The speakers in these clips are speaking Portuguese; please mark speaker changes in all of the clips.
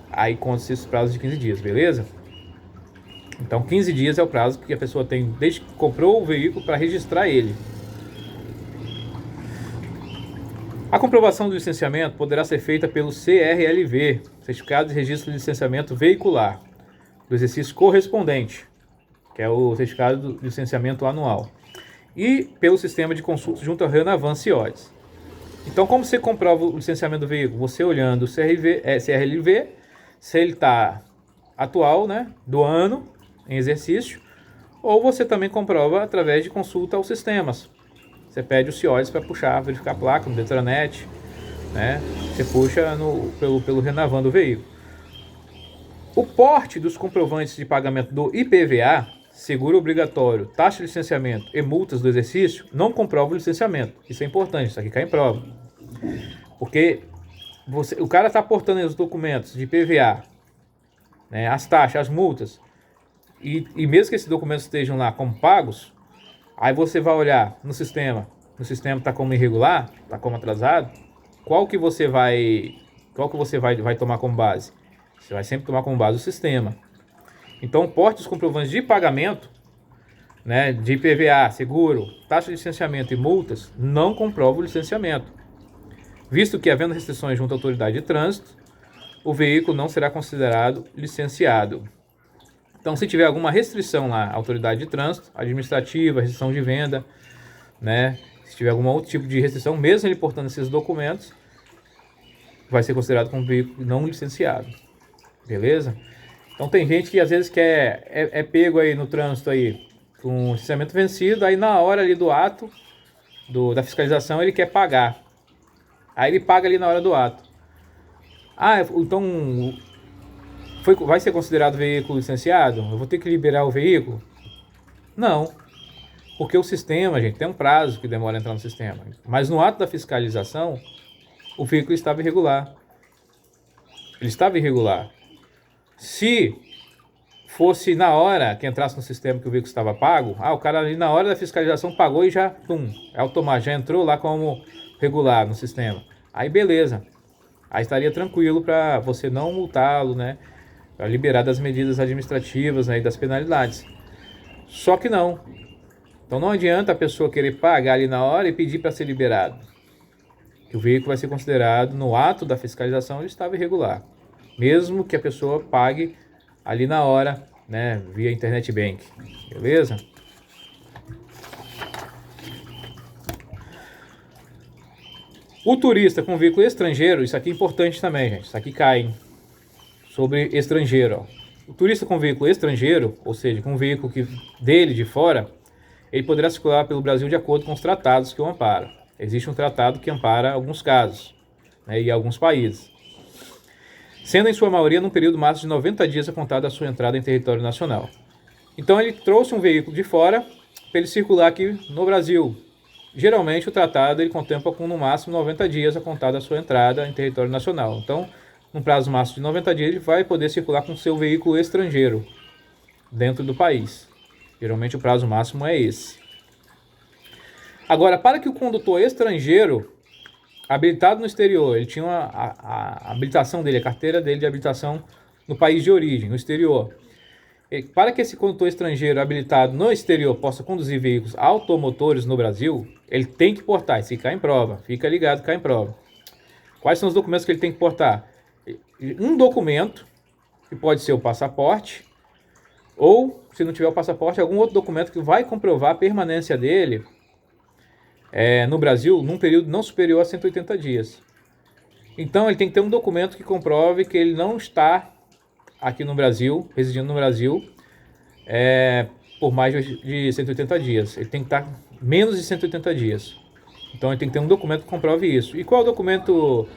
Speaker 1: Aí conta-se esse prazo de 15 dias, beleza? Então 15 dias é o prazo que a pessoa tem desde que comprou o veículo para registrar ele. A comprovação do licenciamento poderá ser feita pelo CRLV, Certificado de Registro de Licenciamento Veicular, do exercício correspondente, que é o certificado de licenciamento anual, e pelo sistema de consulta junto ao Renavan Ciodes. Então, como você comprova o licenciamento do veículo? Você olhando o CRLV, se ele está atual, né, do ano, em exercício, ou você também comprova através de consulta aos sistemas. Você pede o Ciodes para puxar, verificar a placa no Detranet, né? Você puxa pelo Renavan do veículo. O porte dos comprovantes de pagamento do IPVA, seguro obrigatório, taxa de licenciamento e multas do exercício, não comprova o licenciamento. Isso é importante, isso aqui cai em prova. Porque o cara está aportando os documentos de IPVA, né, as taxas, as multas, e mesmo que esses documentos estejam lá como pagos, aí você vai olhar no sistema está como irregular, está como atrasado, qual que você vai tomar como base? Você vai sempre tomar como base o sistema. Então, o porte dos comprovantes de pagamento, né, de IPVA, seguro, taxa de licenciamento e multas, não comprova o licenciamento. Visto que, havendo restrições junto à autoridade de trânsito, o veículo não será considerado licenciado. Então, se tiver alguma restrição lá, autoridade de trânsito, administrativa, restrição de venda, né, se tiver algum outro tipo de restrição, mesmo ele portando esses documentos, vai ser considerado como veículo não licenciado. Beleza? Então tem gente que às vezes é pego aí no trânsito aí com licenciamento vencido, aí na hora ali do ato da fiscalização ele quer pagar. Aí ele paga ali na hora do ato. Então vai ser considerado veículo licenciado? Eu vou ter que liberar o veículo? Não. Porque o sistema, gente, tem um prazo que demora a entrar no sistema. Mas no ato da fiscalização, o veículo estava irregular. Ele estava irregular. Se fosse na hora que entrasse no sistema que o veículo estava pago, o cara ali na hora da fiscalização pagou e já, é automático, já entrou lá como regular no sistema. Aí beleza. Aí estaria tranquilo para você não multá-lo, né? Para liberar das medidas administrativas, né, e das penalidades. Só que não. Então não adianta a pessoa querer pagar ali na hora e pedir para ser liberado. Que o veículo vai ser considerado, no ato da fiscalização, ele estava irregular. Mesmo que a pessoa pague ali na hora, né, via Internet Bank. Beleza? O turista com veículo estrangeiro, isso aqui é importante também, gente. Isso aqui cai, hein? Sobre estrangeiro. Ó. O turista com veículo estrangeiro, ou seja, com um veículo dele de fora, ele poderá circular pelo Brasil de acordo com os tratados que o amparam. Existe um tratado que ampara alguns casos, né, e alguns países. Sendo em sua maioria num período máximo de 90 dias a contar da sua entrada em território nacional. Então ele trouxe um veículo de fora para ele circular aqui no Brasil. Geralmente o tratado ele contempla com no máximo 90 dias a contar da sua entrada em território nacional. Então, num prazo máximo de 90 dias, ele vai poder circular com seu veículo estrangeiro dentro do país. Geralmente o prazo máximo é esse. Agora, para que o condutor estrangeiro habilitado no exterior, ele tinha a habilitação dele, a carteira dele de habilitação no país de origem, no exterior. Para que esse condutor estrangeiro habilitado no exterior possa conduzir veículos automotores no Brasil, ele tem que portar, isso cai em prova, fica ligado, cai em prova. Quais são os documentos que ele tem que portar? Um documento, que pode ser o passaporte, ou, se não tiver o passaporte, algum outro documento que vai comprovar a permanência dele no Brasil num período não superior a 180 dias. Então ele tem que ter um documento que comprove que ele não está aqui no Brasil, residindo no Brasil, por mais de 180 dias. Ele tem que estar menos de 180 dias. Então ele tem que ter um documento que comprove isso. E qual é o documento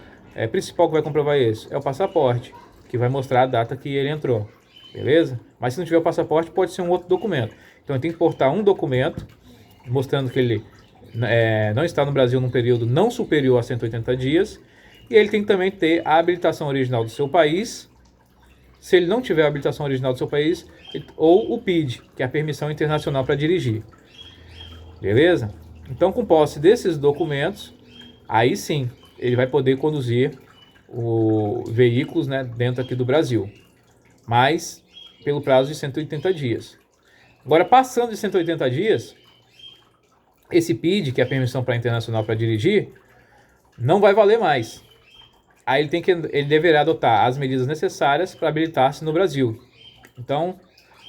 Speaker 1: principal que vai comprovar isso? É o passaporte, que vai mostrar a data que ele entrou. Beleza? Mas se não tiver o passaporte, pode ser um outro documento. Então ele tem que portar um documento mostrando que ele não está no Brasil num período não superior a 180 dias. E ele tem que também ter a habilitação original do seu país. Se ele não tiver a habilitação original do seu país, ou o PID, que é a permissão internacional para dirigir. Beleza? Então, com posse desses documentos, aí sim, ele vai poder conduzir veículos, né, dentro aqui do Brasil, mas pelo prazo de 180 dias. Agora, passando de 180 dias, esse PID, que é a permissão para internacional para dirigir, não vai valer mais. Aí ele deverá adotar as medidas necessárias para habilitar-se no Brasil. Então,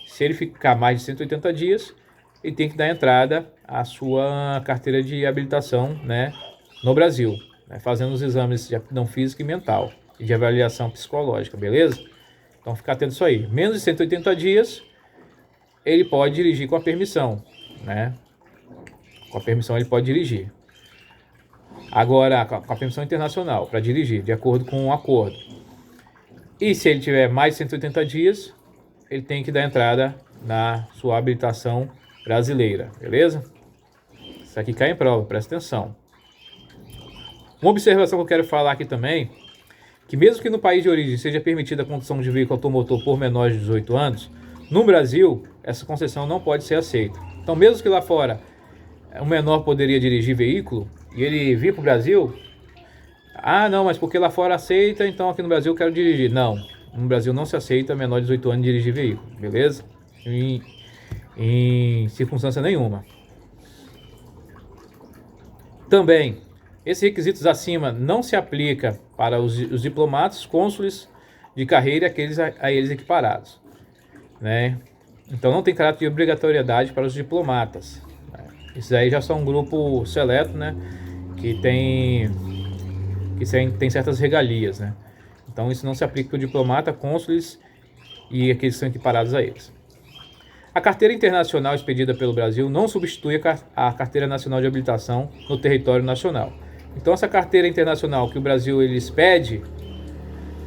Speaker 1: se ele ficar mais de 180 dias, ele tem que dar entrada à sua carteira de habilitação, né, no Brasil, né, fazendo os exames de aptidão física e mental e de avaliação psicológica, beleza? Então, fica atento isso aí. Menos de 180 dias, ele pode dirigir com a permissão, né? Com a permissão ele pode dirigir. Agora, com a permissão internacional para dirigir, de acordo com o acordo. E se ele tiver mais de 180 dias, ele tem que dar entrada na sua habilitação brasileira, beleza? Isso aqui cai em prova, presta atenção. Uma observação que eu quero falar aqui também, que mesmo que no país de origem seja permitida a condução de veículo automotor por menores de 18 anos, no Brasil, essa concessão não pode ser aceita. Então, mesmo que lá fora um menor poderia dirigir veículo e ele vir para o Brasil, não, mas porque lá fora aceita, então aqui no Brasil eu quero dirigir. Não, no Brasil não se aceita menor de 18 anos dirigir veículo, beleza? Em circunstância nenhuma. Também, esses requisitos acima não se aplica para os diplomatas, cônsules de carreira e aqueles a eles equiparados, né? Então não tem caráter de obrigatoriedade para os diplomatas. Esses aí já são um grupo seleto, né? Que tem certas regalias, né? Então isso não se aplica para o diplomata, cônsules e aqueles que são equiparados a eles. A carteira internacional expedida pelo Brasil não substitui a carteira nacional de habilitação no território nacional. Então essa carteira internacional que o Brasil ele expede,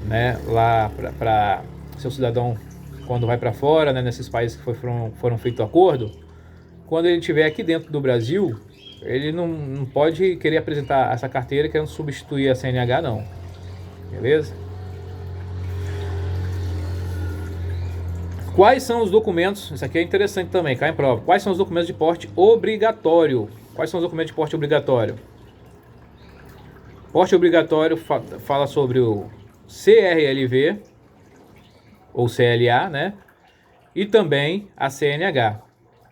Speaker 1: né, lá para seu cidadão quando vai para fora, né, nesses países que foram feito acordo, quando ele estiver aqui dentro do Brasil, ele não pode querer apresentar essa carteira querendo substituir a CNH, não. Beleza? Quais são os documentos? Isso aqui é interessante também, cai em prova. Quais são os documentos de porte obrigatório? Quais são os documentos de porte obrigatório? Porte obrigatório fala sobre o CRLV, ou CLA, né? E também a CNH,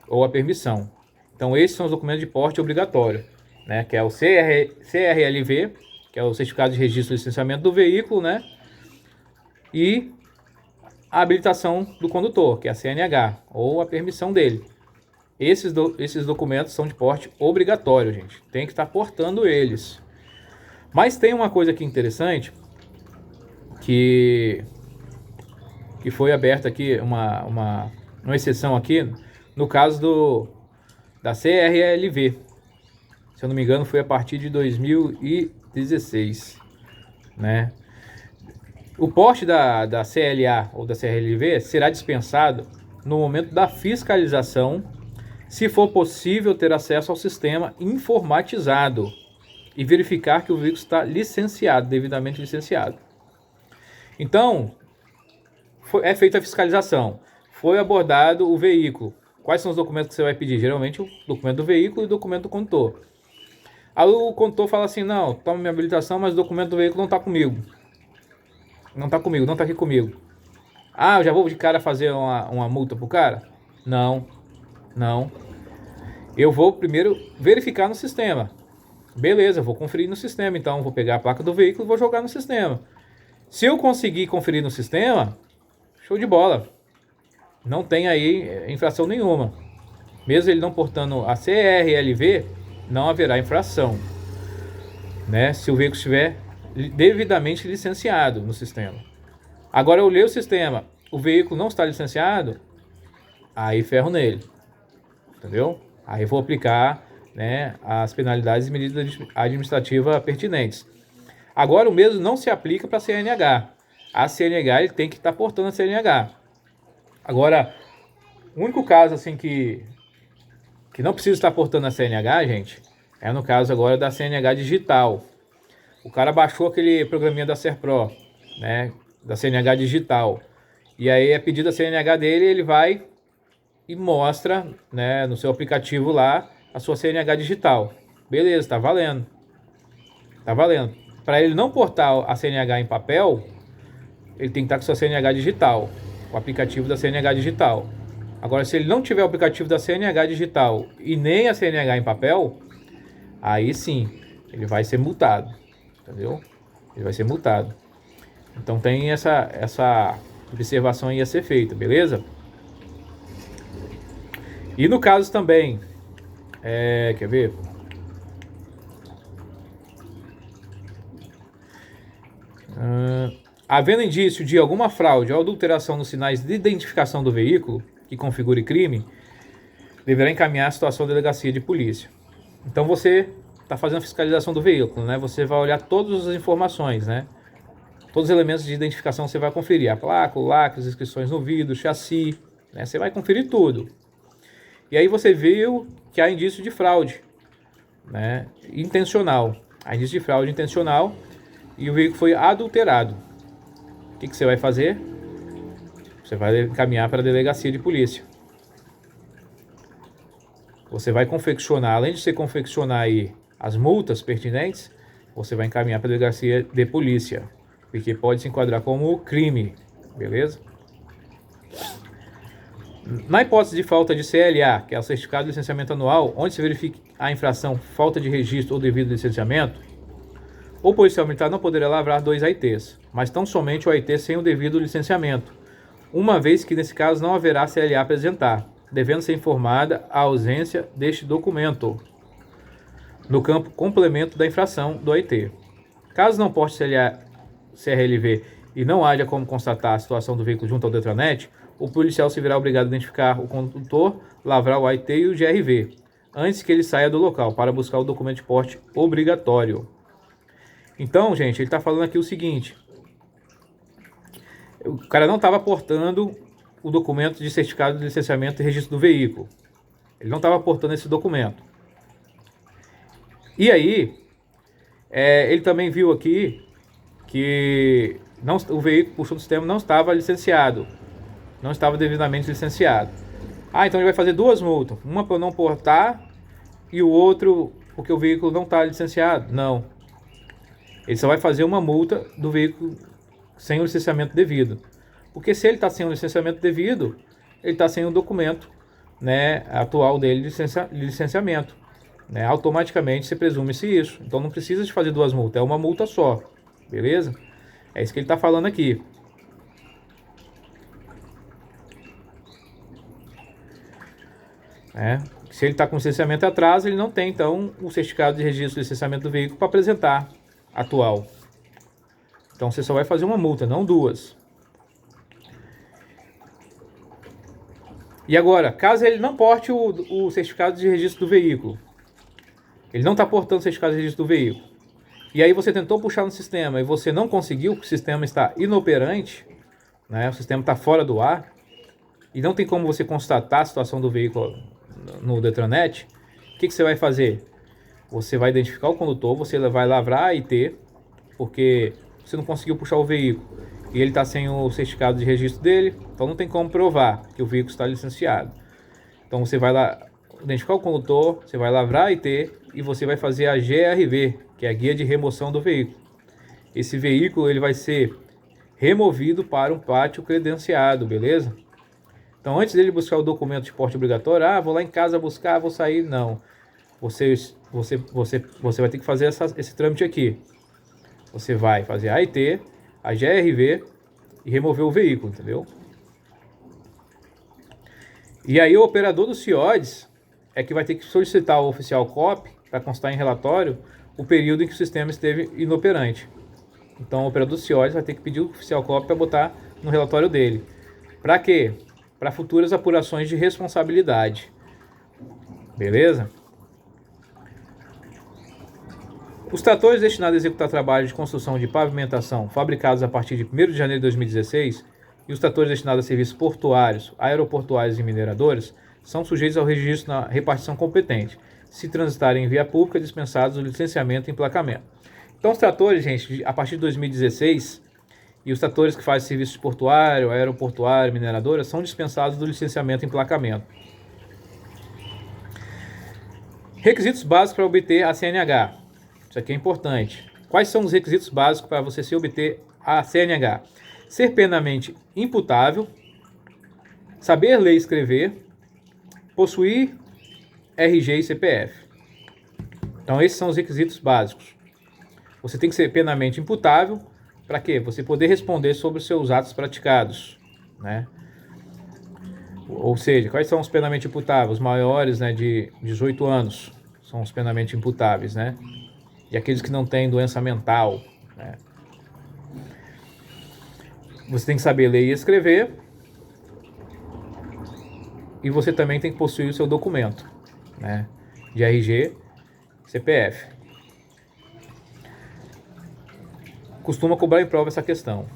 Speaker 1: ou a permissão. Então esses são os documentos de porte obrigatório, né? Que é o CRLV, que é o Certificado de Registro e Licenciamento do Veículo, né? E a habilitação do condutor, que é a CNH, ou a permissão dele. Esses documentos são de porte obrigatório, gente. Tem que estar portando eles. Mas tem uma coisa aqui interessante, que foi aberta aqui, uma exceção aqui, no caso da CRLV. Se eu não me engano, foi a partir de 2016, né? O porte da CLA ou da CRLV será dispensado no momento da fiscalização, se for possível ter acesso ao sistema informatizado e verificar que o veículo está licenciado, devidamente licenciado. Então, é feita a fiscalização. Foi abordado o veículo. Quais são os documentos que você vai pedir? Geralmente o documento do veículo e o documento do condutor. Aí o condutor fala assim, não, toma minha habilitação, mas o documento do veículo não está comigo. Não está comigo, não está aqui comigo. Eu já vou de cara fazer uma multa pro cara? Não. Eu vou primeiro verificar no sistema. Beleza, vou conferir no sistema. Então, vou pegar a placa do veículo e vou jogar no sistema. Se eu conseguir conferir no sistema, show de bola. Não tem aí infração nenhuma. Mesmo ele não portando a CRLV, não haverá infração, né? Se o veículo estiver devidamente licenciado no sistema. Agora eu leio o sistema, o veículo não está licenciado, aí ferro nele, entendeu? Aí vou aplicar, né, as penalidades e medidas administrativas pertinentes. Agora o mesmo não se aplica para a CNH. A CNH ele tem que estar portando a CNH. Agora, o único caso assim que não precisa estar portando a CNH, gente, é no caso agora da CNH digital. O cara baixou aquele programinha da Serpro, né, da CNH digital. E aí é pedido a CNH dele, ele vai e mostra, né, no seu aplicativo lá a sua CNH digital. Beleza, tá valendo. Tá valendo. para ele não portar a CNH em papel, ele tem que estar com sua CNH digital, o aplicativo da CNH digital. Agora, se ele não tiver o aplicativo da CNH digital e nem a CNH em papel, aí sim, ele vai ser multado, entendeu? Ele vai ser multado. Então tem essa observação aí a ser feita, beleza? E no caso também, quer ver? Havendo indício de alguma fraude ou adulteração nos sinais de identificação do veículo que configure crime, deverá encaminhar a situação à delegacia de polícia. Então você está fazendo a fiscalização do veículo, né? Você vai olhar todas as informações, né? Todos os elementos de identificação você vai conferir. A placa, o lacre, as inscrições no vidro, o chassi, né? Você vai conferir tudo. E aí você viu que há indício de fraude, né? Intencional. Há indício de fraude intencional e o veículo foi adulterado. O que você vai fazer? Você vai encaminhar para a delegacia de polícia. Você vai confeccionar, além de você confeccionar aí as multas pertinentes, você vai encaminhar para a delegacia de polícia, porque pode se enquadrar como crime, beleza? Na hipótese de falta de CLA, que é o Certificado de Licenciamento Anual, onde se verifique a infração falta de registro ou devido licenciamento, o policial militar não poderá lavrar 2 AITs, mas tão somente o AIT sem o devido licenciamento, uma vez que nesse caso não haverá CLA a apresentar, devendo ser informada a ausência deste documento no campo complemento da infração do AIT. Caso não porte CRLV e não haja como constatar a situação do veículo junto ao Detranet, o policial se verá obrigado a identificar o condutor, lavrar o AIT e o GRV, antes que ele saia do local, para buscar o documento de porte obrigatório. Então, gente, ele está falando aqui o seguinte: o cara não estava portando o documento de certificado de licenciamento e registro do veículo. Ele não estava portando esse documento. E aí, ele também viu aqui que o veículo, por do sistema, não estava licenciado. Não estava devidamente licenciado. Então ele vai fazer 2 multas. Uma para não portar e o outro porque o veículo não está licenciado. Não. Ele só vai fazer uma multa do veículo sem o licenciamento devido. Porque se ele está sem o licenciamento devido, ele está sem o documento, né, atual dele de licenciamento. Né? Automaticamente se presume-se isso. Então não precisa de fazer 2 multas, é uma multa só. Beleza? É isso que ele está falando aqui. Se ele está com licenciamento atrás, ele não tem então o certificado de registro de licenciamento do veículo para apresentar atual. Então você só vai fazer uma multa, não 2. E agora, caso ele não porte o certificado de registro do veículo, ele não está portando o certificado de registro do veículo, e aí você tentou puxar no sistema e você não conseguiu, porque o sistema está inoperante, né? O sistema está fora do ar, e não tem como você constatar a situação do veículo no Detranet, o que você vai fazer? Você vai identificar o condutor, você vai lavrar a AIT, porque você não conseguiu puxar o veículo e ele está sem o certificado de registro dele, então não tem como provar que o veículo está licenciado. Então você vai lá identificar o condutor, você vai lavrar a AIT e você vai fazer a GRV, que é a guia de remoção do veículo. Esse veículo ele vai ser removido para um pátio credenciado, beleza? Então antes dele buscar o documento de porte obrigatório, vou lá em casa buscar, vou sair, não. Você vai ter que fazer esse trâmite aqui. Você vai fazer a AIT, a GRV e remover o veículo, entendeu? E aí o operador do CIODES é que vai ter que solicitar ao oficial COP para constar em relatório o período em que o sistema esteve inoperante. Então o operador do CIODES vai ter que pedir o oficial COP para botar no relatório dele. Para quê? Para futuras apurações de responsabilidade. Beleza? Os tratores destinados a executar trabalhos de construção de pavimentação fabricados a partir de 1º de janeiro de 2016 e os tratores destinados a serviços portuários, aeroportuários e mineradores são sujeitos ao registro na repartição competente, se transitarem em via pública dispensados o licenciamento e emplacamento. Então os tratores, gente, a partir de 2016 e os tratores que fazem serviços portuário, aeroportuário, mineradora são dispensados do licenciamento e emplacamento. Requisitos básicos para obter a CNH. Isso aqui é importante. Quais são os requisitos básicos para você se obter a CNH? Ser plenamente imputável, saber ler e escrever, possuir RG e CPF. Então esses são os requisitos básicos. Você tem que ser plenamente imputável, para quê? Você poder responder sobre os seus atos praticados, né? Ou seja, quais são os plenamente imputáveis? Os maiores, né, de 18 anos são os plenamente imputáveis, né? E aqueles que não têm doença mental, né? Você tem que saber ler e escrever. E você também tem que possuir o seu documento, né, de RG, CPF. Costuma cobrar em prova essa questão.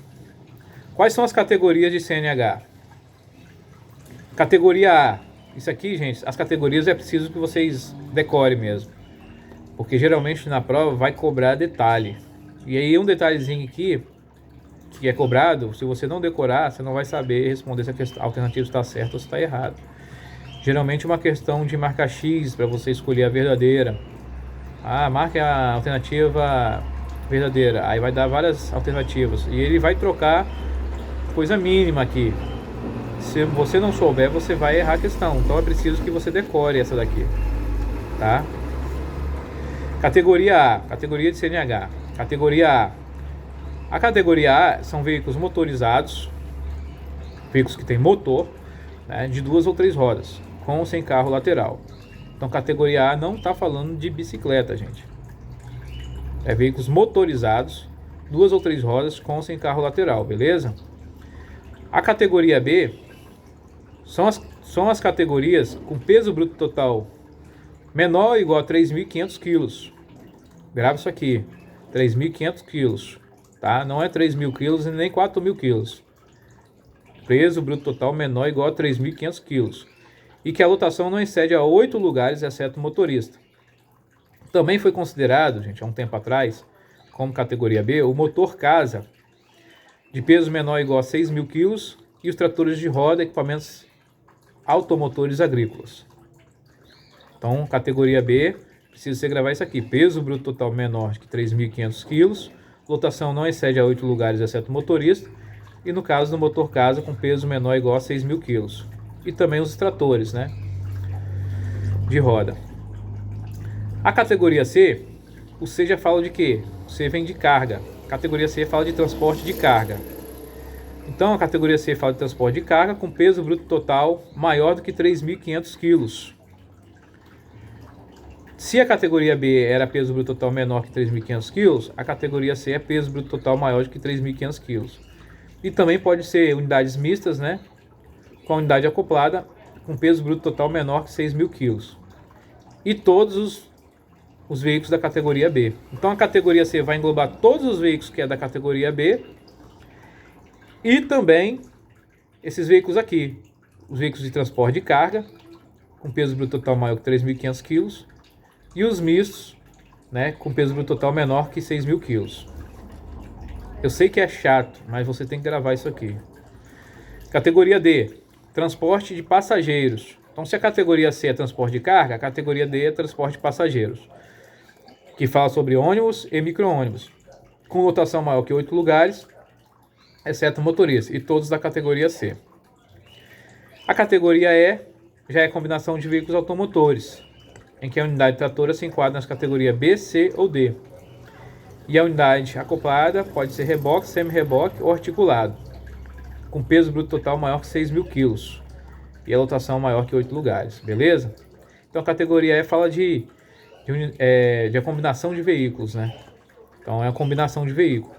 Speaker 1: Quais são as categorias de CNH? Categoria A. Isso aqui, gente, as categorias é preciso que vocês decorem mesmo. Porque geralmente na prova vai cobrar detalhe. E aí um detalhezinho aqui que é cobrado, se você não decorar, você não vai saber responder se a alternativa está certa ou se está errada. Geralmente uma questão de marcar X para você escolher a verdadeira. Marque a alternativa verdadeira. Aí vai dar várias alternativas. E ele vai trocar coisa mínima aqui. Se você não souber, você vai errar a questão. Então é preciso que você decore essa daqui, tá? Categoria A, categoria de CNH. Categoria A. A categoria A são veículos motorizados, veículos que têm motor, né, de 2 ou 3 rodas, com ou sem carro lateral. Então categoria A não está falando de bicicleta, gente. É veículos motorizados, 2 ou 3 rodas, com ou sem carro lateral, beleza? A categoria B são as categorias com peso bruto total menor ou igual a 3.500 quilos. Grava isso aqui, 3.500 quilos, tá? Não é 3.000 quilos e nem 4.000 quilos. Peso bruto total menor ou igual a 3.500 quilos. E que a lotação não excede a 8 lugares, exceto motorista. Também foi considerado, gente, há um tempo atrás, como categoria B, o motor casa, de peso menor ou igual a 6.000 quilos, e os tratores de roda, equipamentos automotores agrícolas. Então, categoria B, precisa você gravar isso aqui. Peso bruto total menor que 3.500 quilos, lotação não excede a 8 lugares, exceto motorista, e no caso do motor casa, com peso menor ou igual a 6.000 quilos. E também os tratores, né, de roda. A categoria C, o C já fala de quê? O C vem de carga. A categoria C fala de transporte de carga. Então a categoria C fala de transporte de carga com peso bruto total maior do que 3.500 quilos. Se a categoria B era peso bruto total menor que 3.500 quilos, a categoria C é peso bruto total maior do que 3.500 quilos. E também pode ser unidades mistas, né, com a unidade acoplada com peso bruto total menor que 6.000 quilos. E todos os veículos da categoria B. Então a categoria C vai englobar todos os veículos que é da categoria B e também esses veículos aqui, os veículos de transporte de carga com peso bruto total maior que 3.500 quilos e os mistos, né, com peso bruto total menor que 6.000 quilos. Eu sei que é chato, mas você tem que gravar isso aqui. Categoria D, transporte de passageiros. Então se a categoria C é transporte de carga, a categoria D é transporte de passageiros, que fala sobre ônibus e micro-ônibus, com lotação maior que 8 lugares, exceto motorista, e todos da categoria C. A categoria E já é combinação de veículos automotores, em que a unidade tratora se enquadra nas categorias B, C ou D. E a unidade acoplada pode ser reboque, semi-reboque ou articulado, com peso bruto total maior que 6.000 quilos e a lotação maior que 8 lugares, beleza? Então a categoria E fala de a combinação de veículos, né? Então é a combinação de veículo.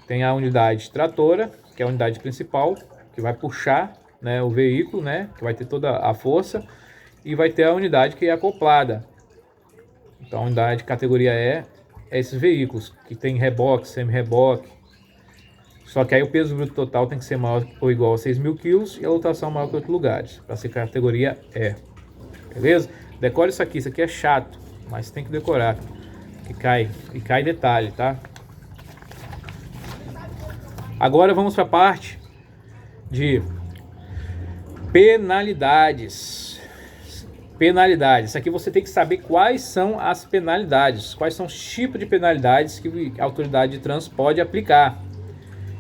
Speaker 1: Tem a unidade tratora, que é a unidade principal, que vai puxar, né, o veículo, né, que vai ter toda a força, e vai ter a unidade que é acoplada. Então a unidade categoria E é esses veículos, que tem reboque, semi-reboque. Só que aí o peso bruto total tem que ser maior ou igual a 6.000 quilos e a lotação maior que 8 lugares, para ser categoria E. Beleza? Decore isso aqui é chato, mas tem que decorar, que cai detalhe, tá? Agora vamos para a parte de penalidades. penalidades. Isso aqui você tem que saber quais são as penalidades, quais são os tipos de penalidades que a autoridade de trânsito pode aplicar.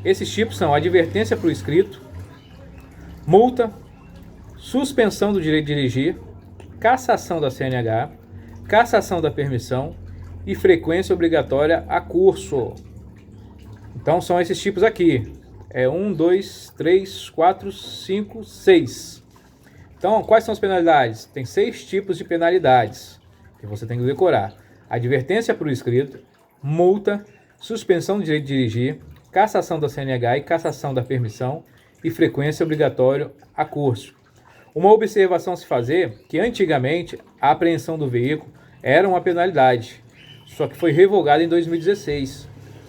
Speaker 1: Esses tipos são advertência para o escrito, multa, suspensão do direito de dirigir, cassação da CNH, cassação da permissão e frequência obrigatória a curso. Então são esses tipos aqui. 1, 2, 3, 4, 5, 6. Então, quais são as penalidades? Tem 6 tipos de penalidades que você tem que decorar. Advertência para o escrito, multa, suspensão do direito de dirigir, cassação da CNH e cassação da permissão e frequência obrigatória a curso. Uma observação a se fazer que antigamente a apreensão do veículo era uma penalidade, só que foi revogada em 2016.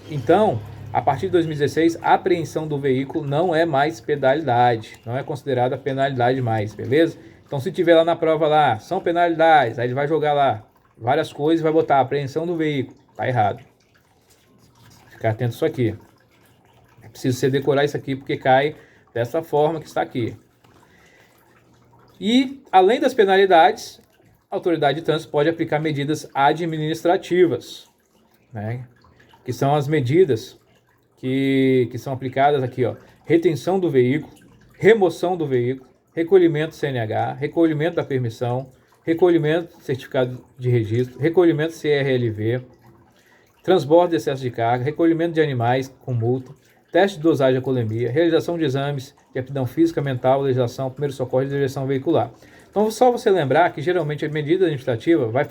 Speaker 1: Então, a partir de 2016, a apreensão do veículo não é mais penalidade, não é considerada penalidade mais, beleza? Então, se tiver lá na prova lá, são penalidades, aí ele vai jogar lá várias coisas e vai botar apreensão do veículo, tá errado. Ficar atento a isso aqui. É preciso você decorar isso aqui porque cai dessa forma que está aqui. E, além das penalidades, a autoridade de trânsito pode aplicar medidas administrativas, né? Que são as medidas que são aplicadas aqui, ó. Retenção do veículo, remoção do veículo, recolhimento CNH, recolhimento da permissão, recolhimento do certificado de registro, recolhimento CRLV, transbordo de excesso de carga, recolhimento de animais com multa, teste de dosagem de alcoolemia, realização de exames de aptidão física, mental, legislação, primeiro socorro e direção veicular. Então, só você lembrar que geralmente a medida administrativa vai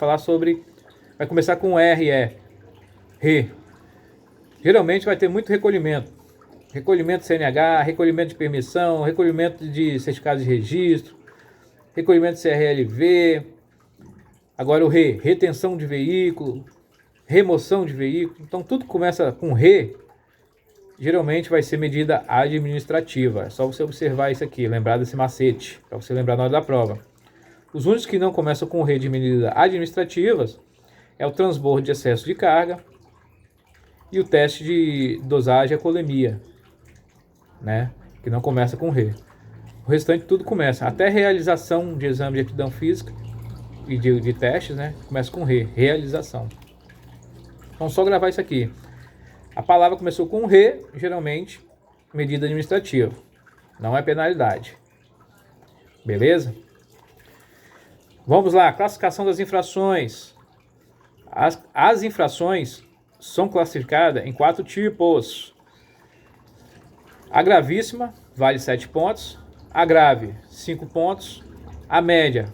Speaker 1: começar com RE, RE. Geralmente vai ter muito recolhimento. Recolhimento de CNH, recolhimento de permissão, recolhimento de certificado de registro, recolhimento de CRLV. Agora o retenção de veículo, remoção de veículo. Então tudo que começa com geralmente vai ser medida administrativa. É só você observar isso aqui, lembrar desse macete, para você lembrar na hora da prova. Os únicos que não começam com de medidas administrativas é o transbordo de excesso de carga e o teste de dosagem e alcoolemia, né? Que não começa com O restante tudo começa, até realização de exame de aptidão física e de testes, né? Começa com realização. Então só gravar isso aqui. A palavra começou com geralmente medida administrativa, não é penalidade. Beleza? Vamos lá, classificação das infrações. As infrações são classificadas em 4 tipos. A gravíssima vale 7 pontos, a grave 5 pontos, a média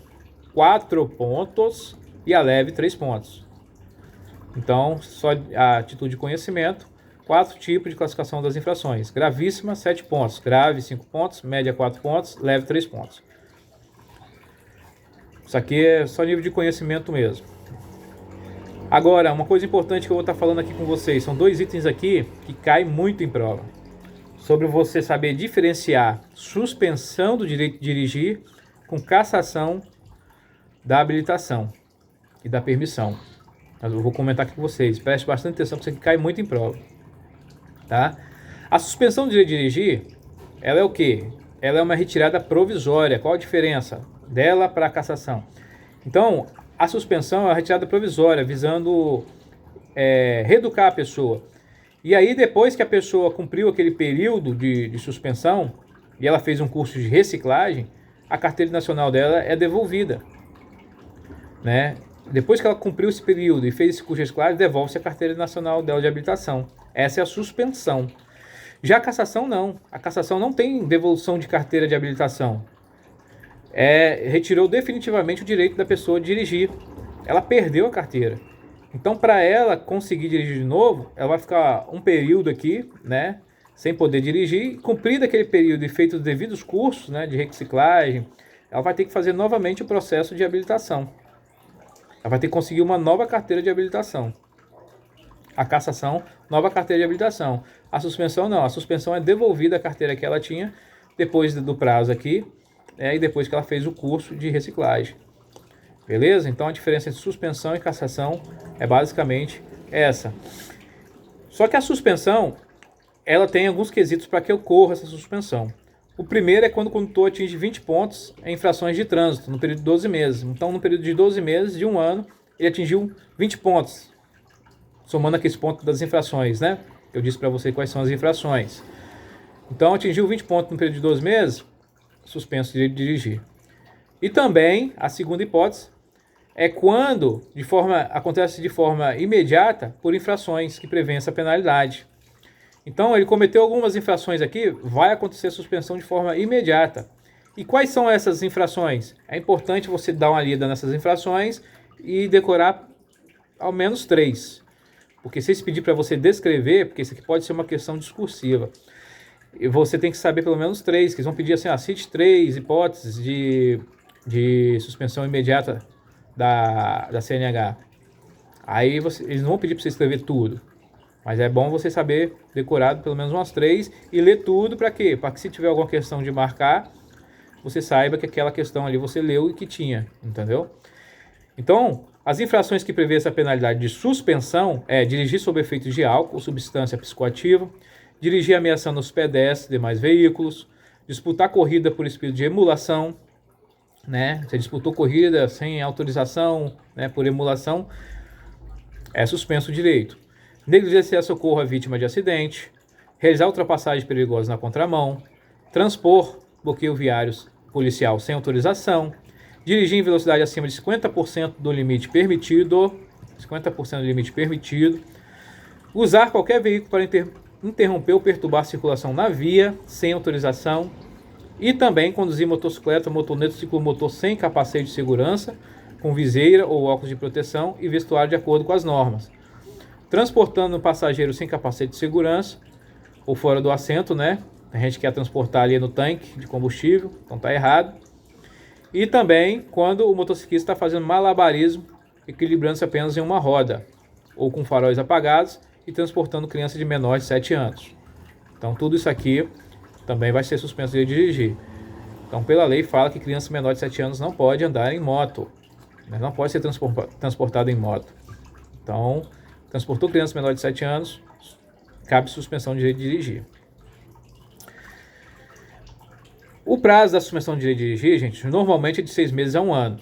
Speaker 1: 4 pontos e a leve 3 pontos. Então, só a título de conhecimento, 4 tipos de classificação das infrações. Gravíssima 7 pontos, grave 5 pontos, média 4 pontos, leve 3 pontos. Isso aqui é só nível de conhecimento mesmo. Agora, uma coisa importante que eu vou estar falando aqui com vocês, são 2 itens aqui que caem muito em prova. Sobre você saber diferenciar suspensão do direito de dirigir com cassação da habilitação e da permissão. Eu vou comentar aqui com vocês, preste bastante atenção, porque isso aqui cai muito em prova. Tá? A suspensão do direito de dirigir, ela é o quê? Ela é uma retirada provisória. Qual a diferença dela para a cassação? Então, a suspensão é a retirada provisória, visando reeducar a pessoa. E aí, depois que a pessoa cumpriu aquele período de suspensão, e ela fez um curso de reciclagem, a carteira nacional dela é devolvida. Né? Depois que ela cumpriu esse período e fez esse curso de reciclagem, devolve-se a carteira nacional dela de habilitação. Essa é a suspensão. Já a cassação não. A cassação não tem devolução de carteira de habilitação. Retirou definitivamente o direito da pessoa de dirigir. Ela perdeu a carteira. Então, para ela conseguir dirigir de novo, ela vai ficar um período aqui, né, sem poder dirigir. Cumprido aquele período e feito os devidos cursos, né, de reciclagem, ela vai ter que fazer novamente o processo de habilitação. Ela vai ter que conseguir uma nova carteira de habilitação. A cassação, nova carteira de habilitação. A suspensão não. A suspensão é devolvida a carteira que ela tinha depois do prazo aqui, e depois que ela fez o curso de reciclagem. Beleza? Então a diferença entre suspensão e cassação é basicamente essa. Só que a suspensão, ela tem alguns quesitos para que ocorra essa suspensão. O primeiro é quando o condutor atinge 20 pontos em infrações de trânsito, no período de 12 meses. Então, no período de 12 meses, de um ano, ele atingiu 20 pontos, somando aqui esse ponto das infrações, né? Eu disse para você quais são as infrações. Então, atingiu 20 pontos no período de 12 meses, suspenso o direito de dirigir. E também, a segunda hipótese, é quando acontece de forma imediata por infrações que prevêem essa penalidade. Então, ele cometeu algumas infrações aqui, vai acontecer a suspensão de forma imediata. E quais são essas infrações? É importante você dar uma lida nessas infrações e decorar ao menos 3. Porque se eles pedir para você descrever, porque isso aqui pode ser uma questão discursiva, e você tem que saber pelo menos 3, que eles vão pedir assim, cite 3 hipóteses de suspensão imediata da CNH. Aí eles não vão pedir para você escrever tudo. Mas é bom você saber decorado pelo menos umas 3 e ler tudo para quê? Para que se tiver alguma questão de marcar, você saiba que aquela questão ali você leu e que tinha, entendeu? Então, as infrações que prevê essa penalidade de suspensão é dirigir sob efeitos de álcool, substância psicoativa, dirigir ameaçando os pedestres e demais veículos, disputar corrida por espírito de emulação, né? Você disputou corrida sem autorização, né, por emulação, é suspenso o direito. Negligenciar socorro à vítima de acidente, realizar ultrapassagem perigosa na contramão, transpor bloqueio viário policial sem autorização, dirigir em velocidade acima de 50% do limite permitido, usar qualquer veículo para interromper ou perturbar a circulação na via sem autorização e também conduzir motocicleta, motoneta, ciclomotor sem capacete de segurança, com viseira ou óculos de proteção e vestuário de acordo com as normas. Transportando um passageiro sem capacete de segurança ou fora do assento, né? A gente quer transportar ali no tanque de combustível, então tá errado. E também quando o motociclista está fazendo malabarismo, equilibrando-se apenas em uma roda, ou com faróis apagados e transportando criança de menor de 7 anos. Então tudo isso aqui também vai ser suspenso de dirigir. Então pela lei fala que criança menor de 7 anos não pode andar em moto, né? Não pode ser transportado em moto. Então, transportou criança menor de 7 anos, cabe suspensão de direito de dirigir. O prazo da suspensão de direito de dirigir, gente, normalmente é de 6 meses a 1 ano.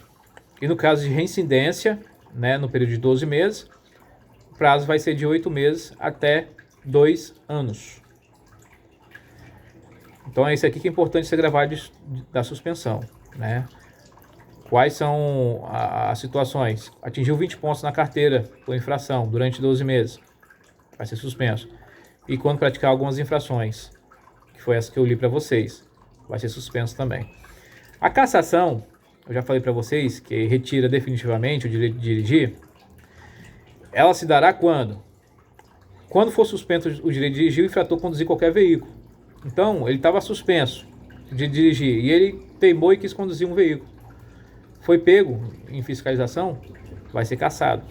Speaker 1: E no caso de reincidência, né, no período de 12 meses, o prazo vai ser de 8 meses até 2 anos. Então é isso aqui que é importante ser gravado da suspensão, né? Quais são as situações? Atingiu 20 pontos na carteira por infração durante 12 meses, vai ser suspenso. E quando praticar algumas infrações, que foi essa que eu li para vocês, vai ser suspenso também. A cassação, eu já falei para vocês que retira definitivamente o direito de dirigir. Ela se dará quando? Quando for suspenso o direito de dirigir, o infrator conduzir qualquer veículo. Então, ele estava suspenso de dirigir e ele teimou e quis conduzir um veículo. Foi pego em fiscalização, vai ser cassado.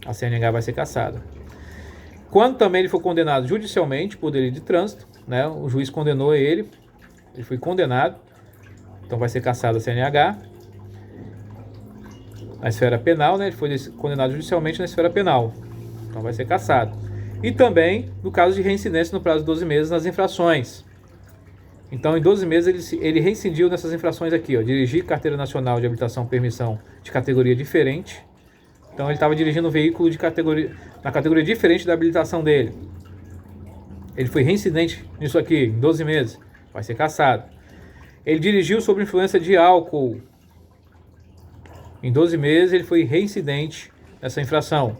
Speaker 1: A CNH vai ser cassada. Quando também ele for condenado judicialmente por delito de trânsito, né, o juiz condenou ele foi condenado, então vai ser cassado a CNH. Na esfera penal, né, ele foi condenado judicialmente na esfera penal, então vai ser cassado. E também no caso de reincidência no prazo de 12 meses nas infrações. Então, em 12 meses, ele reincidiu nessas infrações aqui, ó, dirigir carteira nacional de habilitação permissão de categoria diferente. Então, ele estava dirigindo um veículo na categoria diferente da habilitação dele. Ele foi reincidente nisso aqui, em 12 meses, vai ser cassado. Ele dirigiu sob influência de álcool. Em 12 meses, ele foi reincidente nessa infração,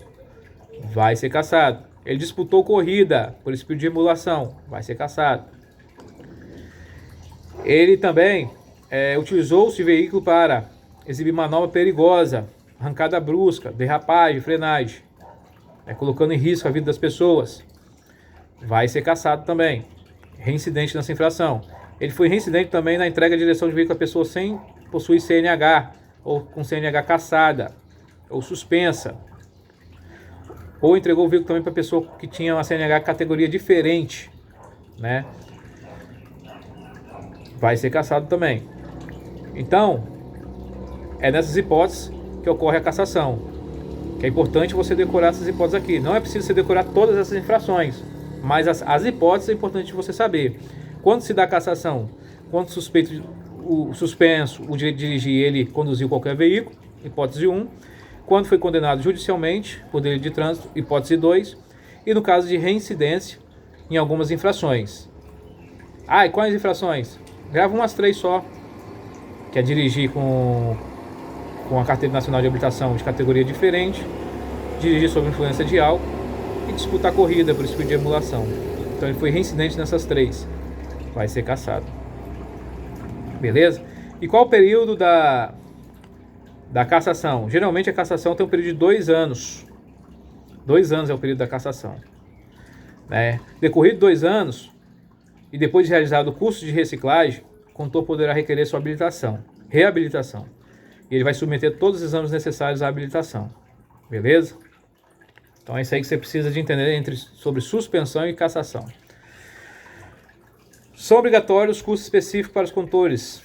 Speaker 1: vai ser cassado. Ele disputou corrida por espírito de emulação, vai ser cassado. Ele também utilizou esse veículo para exibir manobra perigosa, arrancada brusca, derrapagem, frenagem, colocando em risco a vida das pessoas. Vai ser cassado também. Reincidente nessa infração. Ele foi reincidente também na entrega de direção de veículo a pessoa sem possuir CNH, ou com CNH cassada, ou suspensa. Ou entregou o veículo também para pessoa que tinha uma CNH categoria diferente, né? Vai ser cassado também. Então, é nessas hipóteses que ocorre a cassação. Que é importante você decorar essas hipóteses aqui. Não é preciso você decorar todas essas infrações, mas as hipóteses é importante você saber. Quando se dá cassação? quando o suspenso, o direito de dirigir, ele conduziu qualquer veículo, hipótese 1. Quando foi condenado judicialmente por delito de trânsito, hipótese 2. E no caso de reincidência em algumas infrações. E quais infrações? Grava umas 3 só, que é dirigir com a carteira nacional de habilitação de categoria diferente, dirigir sob influência de álcool e disputar corrida por espírito de emulação. Então ele foi reincidente nessas 3, vai ser cassado. Beleza? E qual o período da cassação? Geralmente a cassação tem um período de 2 anos. 2 anos é o período da cassação. Decorrido 2 anos, e depois de realizado o curso de reciclagem, o condutor poderá requerer sua reabilitação. E ele vai submeter todos os exames necessários à habilitação. Beleza? Então é isso aí que você precisa de entender sobre suspensão e cassação. São obrigatórios cursos específicos para os condutores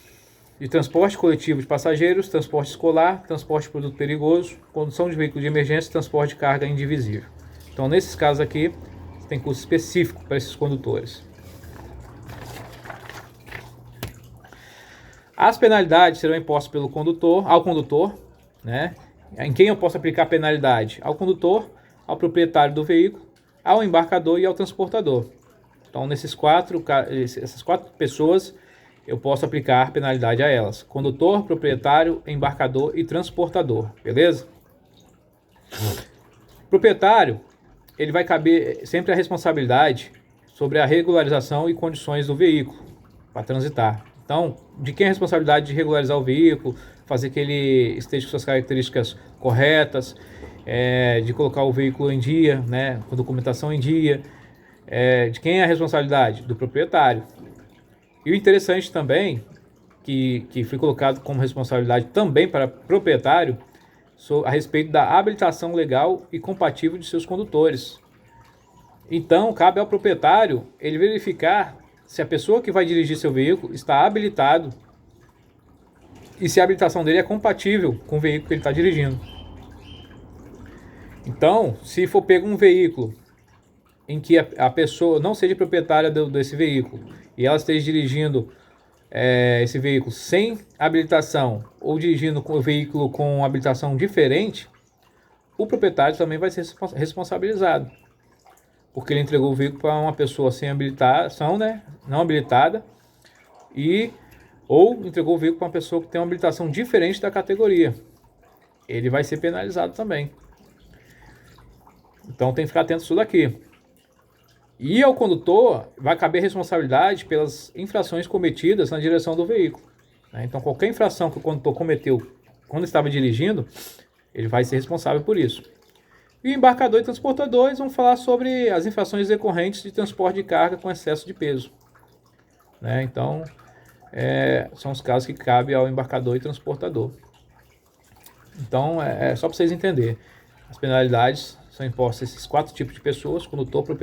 Speaker 1: de transporte coletivo de passageiros, transporte escolar, transporte de produto perigoso, condução de veículo de emergência e transporte de carga indivisível. Então, nesses casos aqui, tem curso específico para esses condutores. As penalidades serão impostas ao condutor, né? Em quem eu posso aplicar penalidade? Ao condutor, ao proprietário do veículo, ao embarcador e ao transportador. Então, essas 4 pessoas, eu posso aplicar penalidade a elas: condutor, proprietário, embarcador e transportador. Beleza? Proprietário, ele vai caber sempre a responsabilidade sobre a regularização e condições do veículo para transitar. Então, de quem é a responsabilidade de regularizar o veículo, fazer que ele esteja com suas características corretas, de colocar o veículo em dia, né, com documentação em dia. De quem é a responsabilidade? Do proprietário. E o interessante também, que foi colocado como responsabilidade também para proprietário, a respeito da habilitação legal e compatível de seus condutores. Então, cabe ao proprietário ele verificar se a pessoa que vai dirigir seu veículo está habilitado e se a habilitação dele é compatível com o veículo que ele está dirigindo. Então, se for pego um veículo em que a pessoa não seja proprietária desse veículo e ela esteja dirigindo esse veículo sem habilitação ou dirigindo o veículo com habilitação diferente, o proprietário também vai ser responsabilizado, porque ele entregou o veículo para uma pessoa sem habilitação, né, não habilitada, ou entregou o veículo para uma pessoa que tem uma habilitação diferente da categoria. Ele vai ser penalizado também. Então tem que ficar atento a isso daqui. E ao condutor vai caber responsabilidade pelas infrações cometidas na direção do veículo. Então qualquer infração que o condutor cometeu quando estava dirigindo, ele vai ser responsável por isso. E o embarcador e transportadores vão falar sobre as infrações decorrentes de transporte de carga com excesso de peso. Então, são os casos que cabem ao embarcador e transportador. Então, só para vocês entenderem. As penalidades são impostas a esses 4 tipos de pessoas: condutor, proprietário,